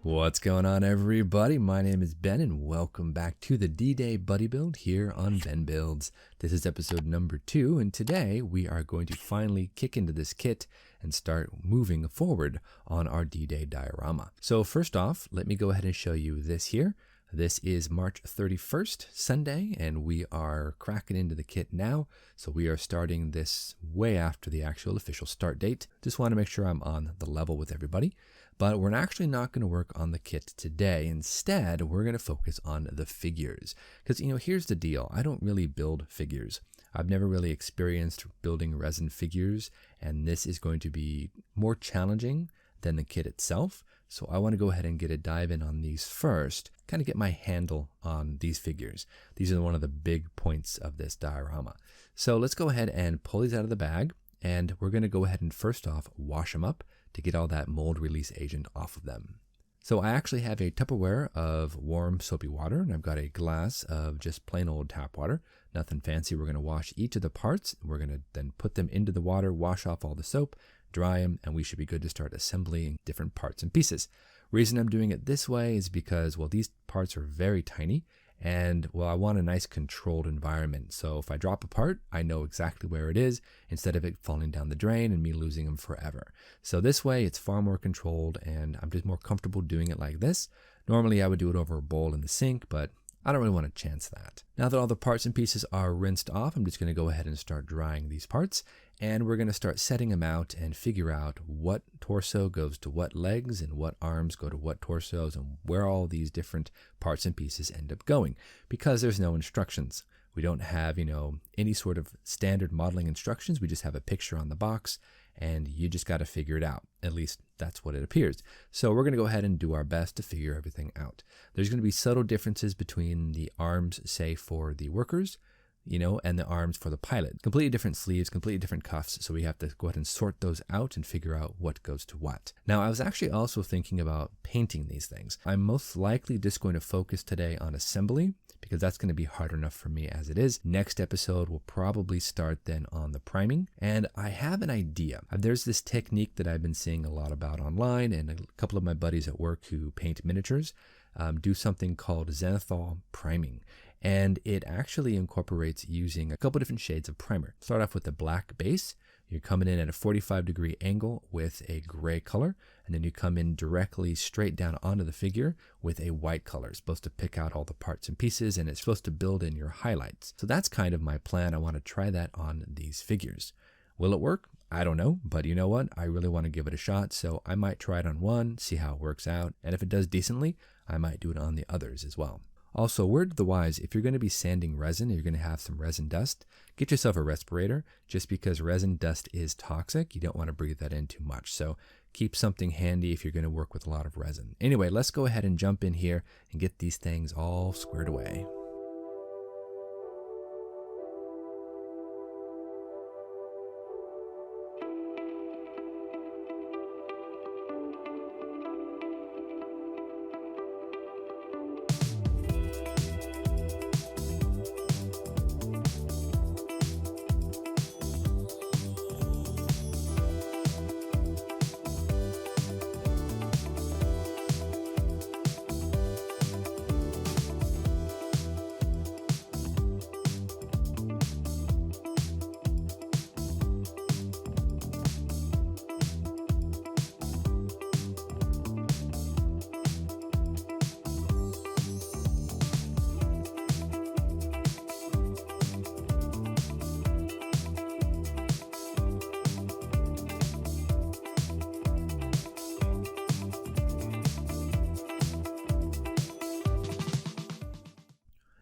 What's going on, everybody? My name is Ben and welcome back to the D-Day Buddy Build here on Ben Builds. This is episode number 2 and today we are going to finally kick into this kit and start moving forward on our D-Day diorama. So first off, let me go ahead and show you this here. This is March 31st, Sunday, and we are cracking into the kit now. So we are starting this way after the actual official start date. Just want to make sure I'm on the level with everybody. But we're actually not going to work on the kit today. Instead, we're going to focus on the figures. Because, here's the deal. I don't really build figures. I've never really experienced building resin figures, and this is going to be more challenging than the kit itself. So I want to go ahead and get a dive in on these first, kind of get my handle on these figures. These are one of the big points of this diorama. So let's go ahead and pull these out of the bag, and we're going to go ahead and first off wash them up to get all that mold release agent off of them. So I actually have a Tupperware of warm soapy water, and I've got a glass of just plain old tap water. Nothing fancy. We're going to wash each of the parts. We're going to then put them into the water, wash off all the soap, dry them, and we should be good to start assembling different parts and pieces. Reason I'm doing it this way is because, well, these parts are very tiny, and well, I want a nice controlled environment. So if I drop a part, I know exactly where it is instead of it falling down the drain and me losing them forever. So this way it's far more controlled and I'm just more comfortable doing it like this. Normally I would do it over a bowl in the sink, but I don't really want to chance that. Now that all the parts and pieces are rinsed off, I'm just going to go ahead and start drying these parts. And we're going to start setting them out and figure out what torso goes to what legs and what arms go to what torsos and where all these different parts and pieces end up going. Because there's no instructions. We don't have, any sort of standard modeling instructions. We just have a picture on the box and you just got to figure it out. At least that's what it appears. So we're going to go ahead and do our best to figure everything out. There's going to be subtle differences between the arms, say for the workers, and the arms for the pilot. Completely different sleeves, completely different cuffs, so we have to go ahead and sort those out and figure out what goes to what. Now, I was actually also thinking about painting these things. I'm most likely just going to focus today on assembly, because that's going to be hard enough for me as it is. Next episode, we'll probably start then on the priming, and I have an idea. There's this technique that I've been seeing a lot about online, and a couple of my buddies at work who paint miniatures do something called zenithal priming. And it actually incorporates using a couple different shades of primer. Start off with a black base. You're coming in at a 45-degree angle with a gray color, and then you come in directly straight down onto the figure with a white color. It's supposed to pick out all the parts and pieces, and it's supposed to build in your highlights. So that's kind of my plan. I want to try that on these figures. Will it work? I don't know, but you know what? I really want to give it a shot, so I might try it on one, see how it works out, and if it does decently, I might do it on the others as well. Also, word to the wise, if you're going to be sanding resin, you're going to have some resin dust, get yourself a respirator. Just because resin dust is toxic, you don't want to breathe that in too much. So keep something handy if you're going to work with a lot of resin. Anyway, let's go ahead and jump in here and get these things all squared away.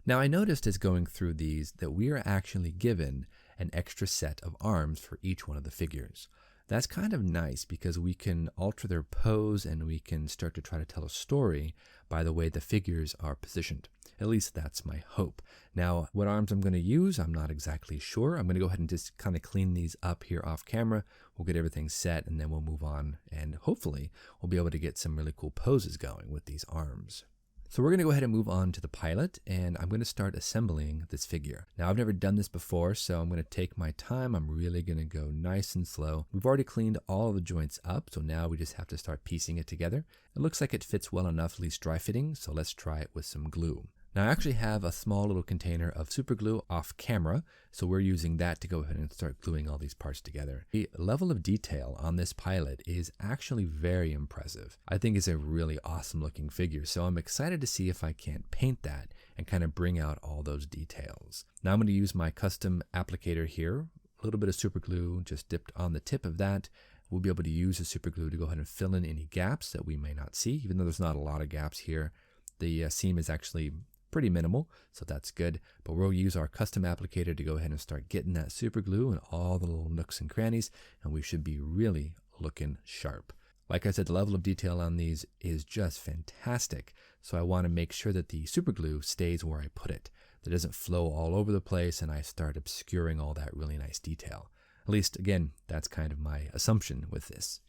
Now I noticed as going through these that we are actually given an extra set of arms for each one of the figures. That's kind of nice because we can alter their pose and we can start to try to tell a story by the way the figures are positioned. At least that's my hope. Now, what arms I'm going to use, I'm not exactly sure. I'm going to go ahead and just kind of clean these up here off camera. We'll get everything set and then we'll move on and hopefully we'll be able to get some really cool poses going with these arms. So we're going to go ahead and move on to the pilot, and I'm going to start assembling this figure. Now, I've never done this before, so I'm going to take my time. I'm really going to go nice and slow. We've already cleaned all of the joints up, so now we just have to start piecing it together. It looks like it fits well enough, at least dry fitting, so let's try it with some glue. Now, I actually have a small little container of super glue off camera, so we're using that to go ahead and start gluing all these parts together. The level of detail on this pilot is actually very impressive. I think it's a really awesome looking figure, so I'm excited to see if I can't paint that and kind of bring out all those details. Now I'm going to use my custom applicator here, a little bit of super glue just dipped on the tip of that. We'll be able to use the super glue to go ahead and fill in any gaps that we may not see, even though there's not a lot of gaps here. The seam is actually pretty minimal, so that's good, but we'll use our custom applicator to go ahead and start getting that super glue in all the little nooks and crannies, and we should be really looking sharp. Like I said, the level of detail on these is just fantastic, so I want to make sure that the super glue stays where I put it, that it doesn't flow all over the place and I start obscuring all that really nice detail. At least, again, that's kind of my assumption with this.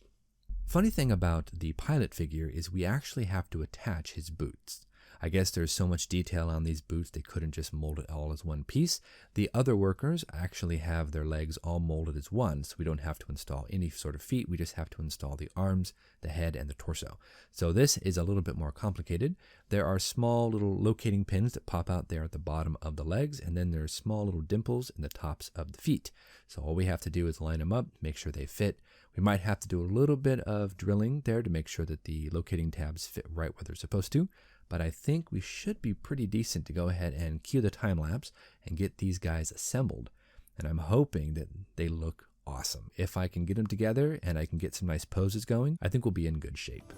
Funny thing about the pilot figure is we actually have to attach his boots. I guess there's so much detail on these boots they couldn't just mold it all as one piece. The other workers actually have their legs all molded as one, so we don't have to install any sort of feet. We just have to install the arms, the head, and the torso. So this is a little bit more complicated. There are small little locating pins that pop out there at the bottom of the legs, and then there's small little dimples in the tops of the feet. So all we have to do is line them up, make sure they fit. We might have to do a little bit of drilling there to make sure that the locating tabs fit right where they're supposed to. But I think we should be pretty decent to go ahead and cue the time lapse and get these guys assembled. And I'm hoping that they look awesome. If I can get them together and I can get some nice poses going, I think we'll be in good shape.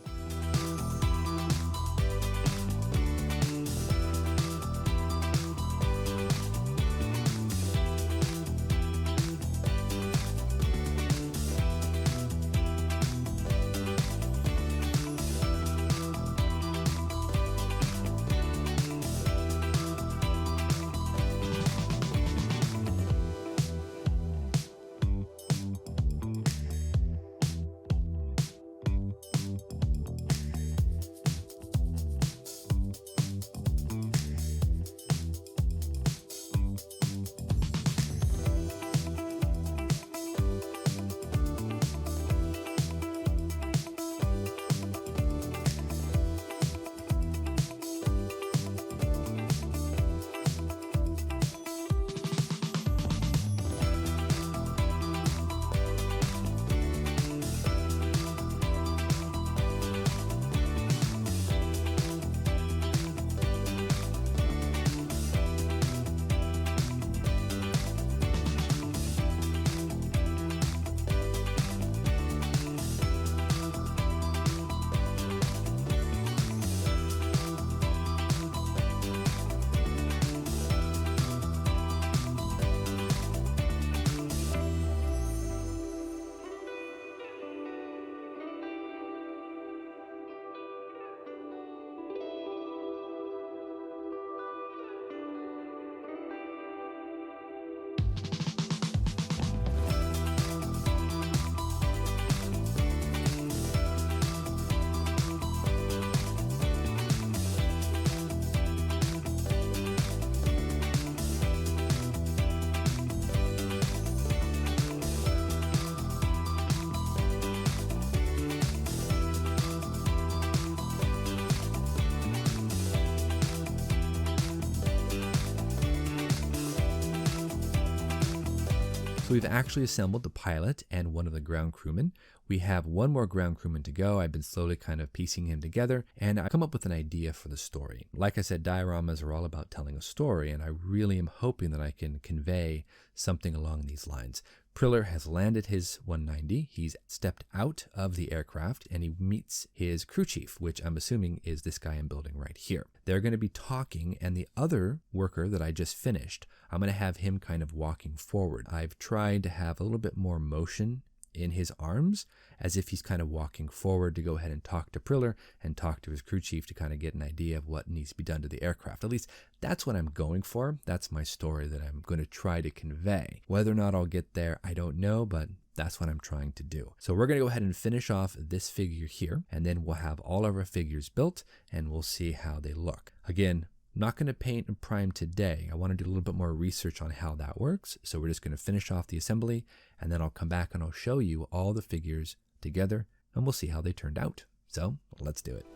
So we've actually assembled the pilot and one of the ground crewmen. We have one more ground crewman to go. I've been slowly kind of piecing him together, and I come up with an idea for the story. Like I said, dioramas are all about telling a story, and I really am hoping that I can convey something along these lines. Priller has landed his 190. He's stepped out of the aircraft and he meets his crew chief, which I'm assuming is this guy I'm building right here. They're going to be talking, and the other worker that I just finished, I'm going to have him kind of walking forward. I've tried to have a little bit more motion in his arms as if he's kind of walking forward to go ahead and talk to Priller and talk to his crew chief to kind of get an idea of what needs to be done to the aircraft. At least that's what I'm going for. That's my story that I'm going to try to convey. Whether or not I'll get there, I don't know, but that's what I'm trying to do. So we're going to go ahead and finish off this figure here, and then we'll have all of our figures built and we'll see how they look. Again, not going to paint and prime today. I want to do a little bit more research on how that works. So we're just going to finish off the assembly, and then I'll come back and I'll show you all the figures together and we'll see how they turned out. So let's do it.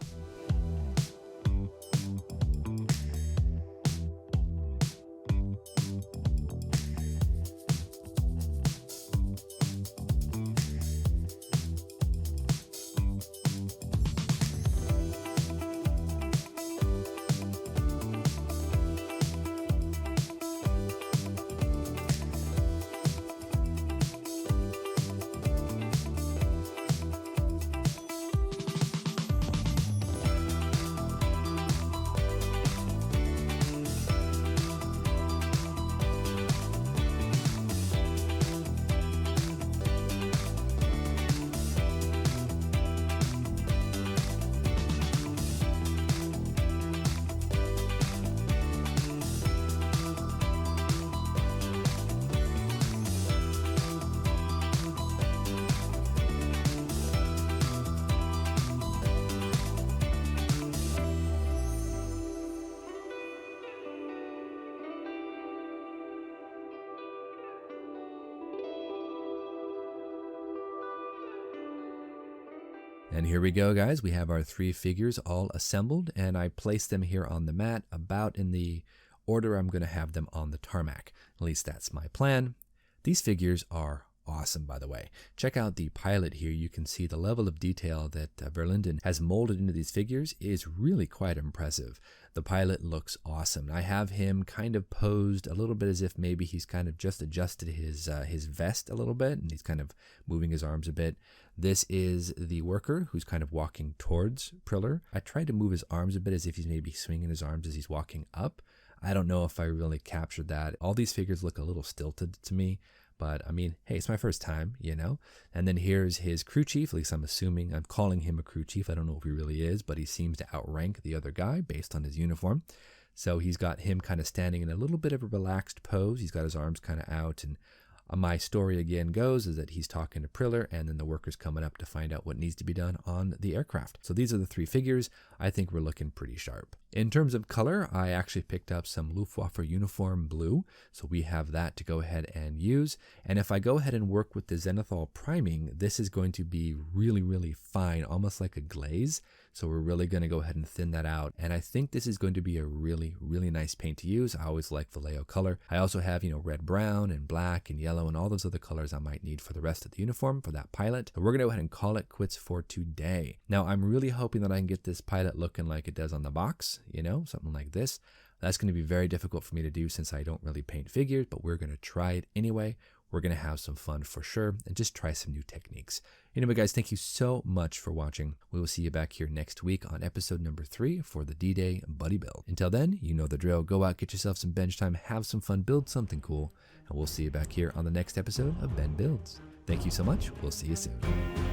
And here we go, guys. We have our 3 figures all assembled, and I placed them here on the mat about in the order I'm going to have them on the tarmac. At least that's my plan. These figures are awesome, by the way. Check out the pilot here. You can see the level of detail that Verlinden has molded into these figures is really quite impressive. The pilot looks awesome. I have him kind of posed a little bit as if maybe he's kind of just adjusted his vest a little bit, and he's kind of moving his arms a bit. This is the worker who's kind of walking towards Priller. I tried to move his arms a bit as if he's maybe swinging his arms as he's walking up. I don't know if I really captured that. All these figures look a little stilted to me. But I mean, hey, it's my first time, you know? And then here's his crew chief, at least I'm assuming. I'm calling him a crew chief. I don't know if he really is, but he seems to outrank the other guy based on his uniform. So he's got him kind of standing in a little bit of a relaxed pose. He's got his arms kind of out, and my story again goes is that he's talking to Priller, and then the worker's coming up to find out what needs to be done on the aircraft. So these are the 3 figures. I think we're looking pretty sharp. In terms of color, I actually picked up some Luftwaffe uniform blue, so we have that to go ahead and use. And if I go ahead and work with the zenithal priming, this is going to be really, really fine, almost like a glaze. So we're really going to go ahead and thin that out. And I think this is going to be a really, really nice paint to use. I always like Vallejo color. I also have, red, brown, and black, and yellow, and all those other colors I might need for the rest of the uniform for that pilot. So we're going to go ahead and call it quits for today. Now, I'm really hoping that I can get this pilot looking like it does on the box, something like this. That's going to be very difficult for me to do since I don't really paint figures, but we're going to try it anyway. We're going to have some fun for sure and just try some new techniques. Anyway, guys, thank you so much for watching. We will see you back here next week on episode number 3 for the D-Day Buddy Build. Until then, you know the drill. Go out, get yourself some bench time, have some fun, build something cool, and we'll see you back here on the next episode of Ben Builds. Thank you so much. We'll see you soon.